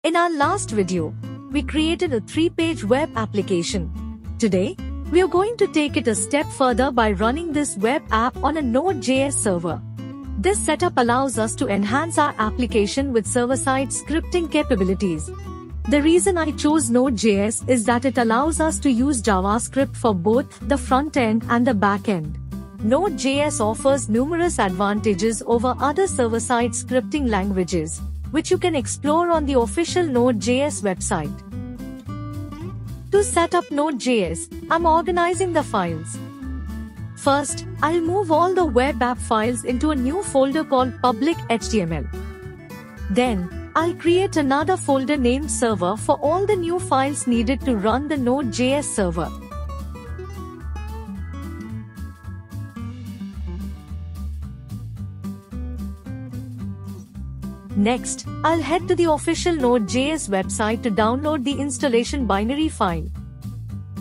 In our last video, we created a 3-page web application. Today, we are going to take it a step further by running this web app on a Node.js server. This setup allows us to enhance our application with server-side scripting capabilities. The reason I chose Node.js is that it allows us to use JavaScript for both the front end and the back end. Node.js offers numerous advantages over other server-side scripting languages, which you can explore on the official Node.js website. To set up Node.js, I'm organizing the files. First, I'll move all the web app files into a new folder called public.html. Then, I'll create another folder named server for all the new files needed to run the Node.js server. Next, I'll head to the official Node.js website to download the installation binary file.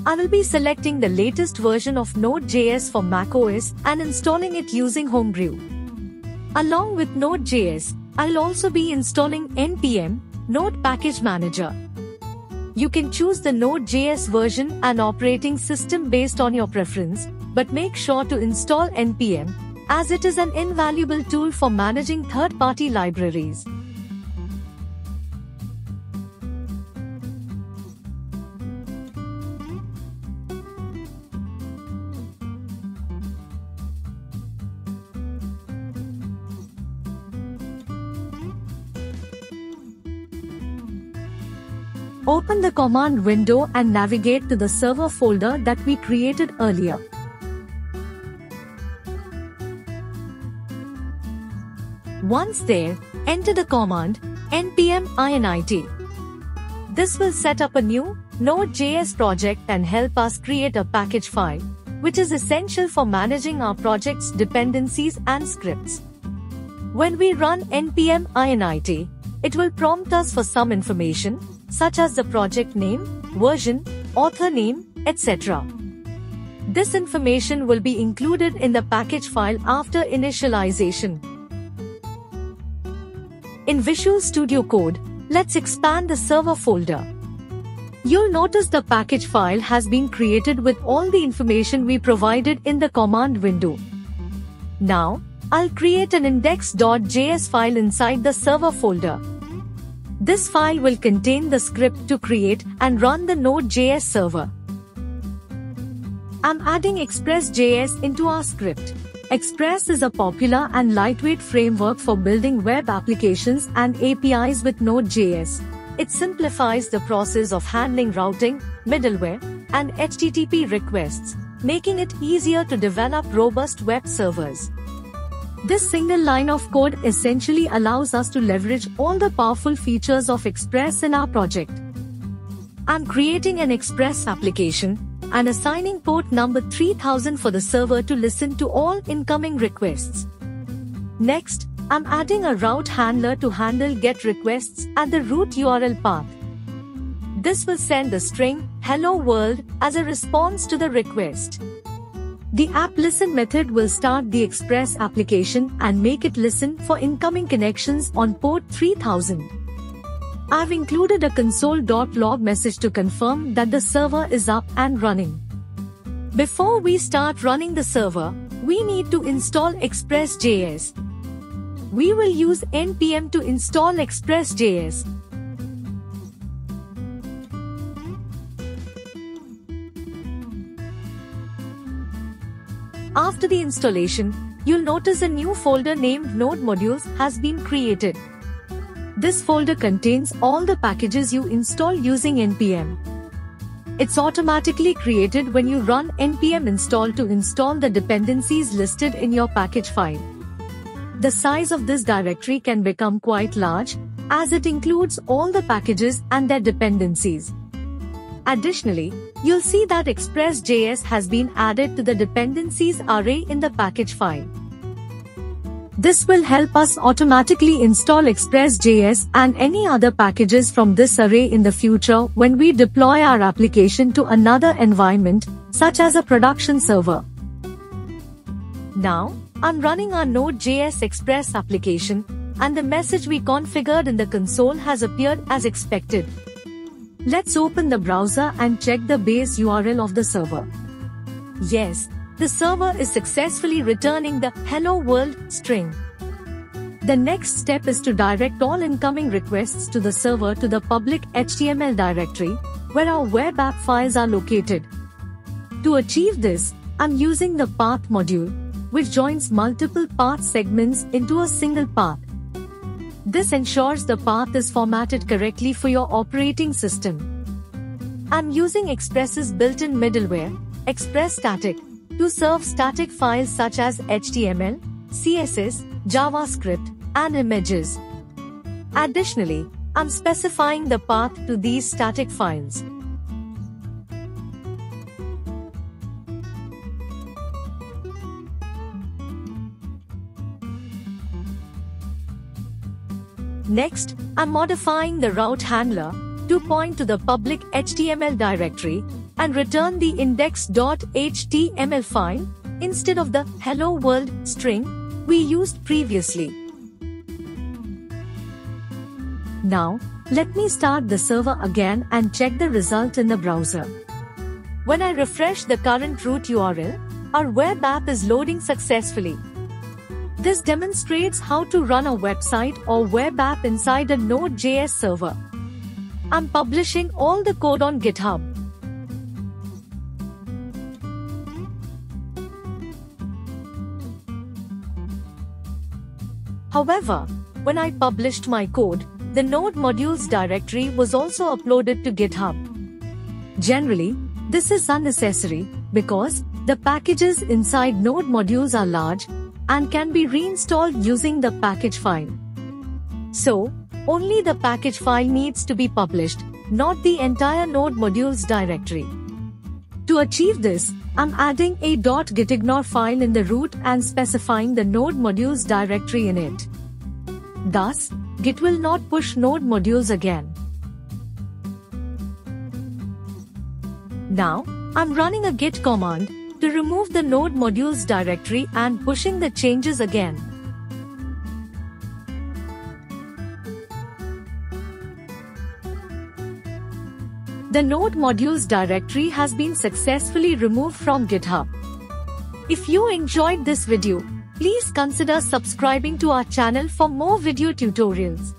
I will be selecting the latest version of Node.js for macOS and installing it using Homebrew. Along with Node.js, I'll also be installing NPM, Node Package Manager. You can choose the Node.js version and operating system based on your preference, but make sure to install NPM, as it is an invaluable tool for managing third-party libraries. Open the command window and navigate to the server folder that we created earlier. Once there, enter the command npm init. This will set up a new Node.js project and help us create a package file, which is essential for managing our project's dependencies and scripts. When we run npm init, it will prompt us for some information, such as the project name, version, author name, etc. This information will be included in the package file after initialization. In Visual Studio Code, let's expand the server folder. You'll notice the package file has been created with all the information we provided in the command window. Now, I'll create an index.js file inside the server folder. This file will contain the script to create and run the Node.js server. I'm adding Express.js into our script. Express is a popular and lightweight framework for building web applications and APIs with Node.js. It simplifies the process of handling routing, middleware, and HTTP requests, making it easier to develop robust web servers. This single line of code essentially allows us to leverage all the powerful features of Express in our project. I'm creating an Express application and assigning port number 3000 for the server to listen to all incoming requests. Next, I'm adding a route handler to handle GET requests at the root URL path. This will send the string "Hello World" as a response to the request. The app-listen method will start the Express application and make it listen for incoming connections on port 3000. I've included a console.log message to confirm that the server is up and running. Before we start running the server, we need to install Express.js. We will use npm to install Express.js. After the installation, you'll notice a new folder named Node Modules has been created. This folder contains all the packages you install using npm. It's automatically created when you run npm install to install the dependencies listed in your package file. The size of this directory can become quite large, as it includes all the packages and their dependencies. Additionally, you'll see that Express.js has been added to the dependencies array in the package file. This will help us automatically install Express.js and any other packages from this array in the future when we deploy our application to another environment, such as a production server. Now, I'm running our Node.js Express application, and the message we configured in the console has appeared as expected. Let's open the browser and check the base URL of the server. Yes, the server is successfully returning the "Hello World" string. The next step is to direct all incoming requests to the server to the public HTML directory, where our web app files are located. To achieve this, I'm using the path module, which joins multiple path segments into a single path. This ensures the path is formatted correctly for your operating system. I'm using Express's built-in middleware, Express Static, to serve static files such as HTML, CSS, JavaScript, and images. Additionally, I'm specifying the path to these static files. Next, I'm modifying the route handler to point to the public HTML directory and return the index.html file instead of the "Hello World" string we used previously. Now, let me start the server again and check the result in the browser. When I refresh the current root URL, our web app is loading successfully. This demonstrates how to run a website or web app inside a Node.js server. I'm publishing all the code on GitHub. However, when I published my code, the Node modules directory was also uploaded to GitHub. Generally, this is unnecessary because the packages inside Node modules are large and can be reinstalled using the package file. So, only the package file needs to be published, not the entire Node modules directory. To achieve this, I'm adding a .gitignore file in the root and specifying the Node modules directory in it. Thus, Git will not push Node modules again. Now, I'm running a git command to remove the Node modules directory and pushing the changes again. The Node modules directory has been successfully removed from GitHub. If you enjoyed this video, please consider subscribing to our channel for more video tutorials.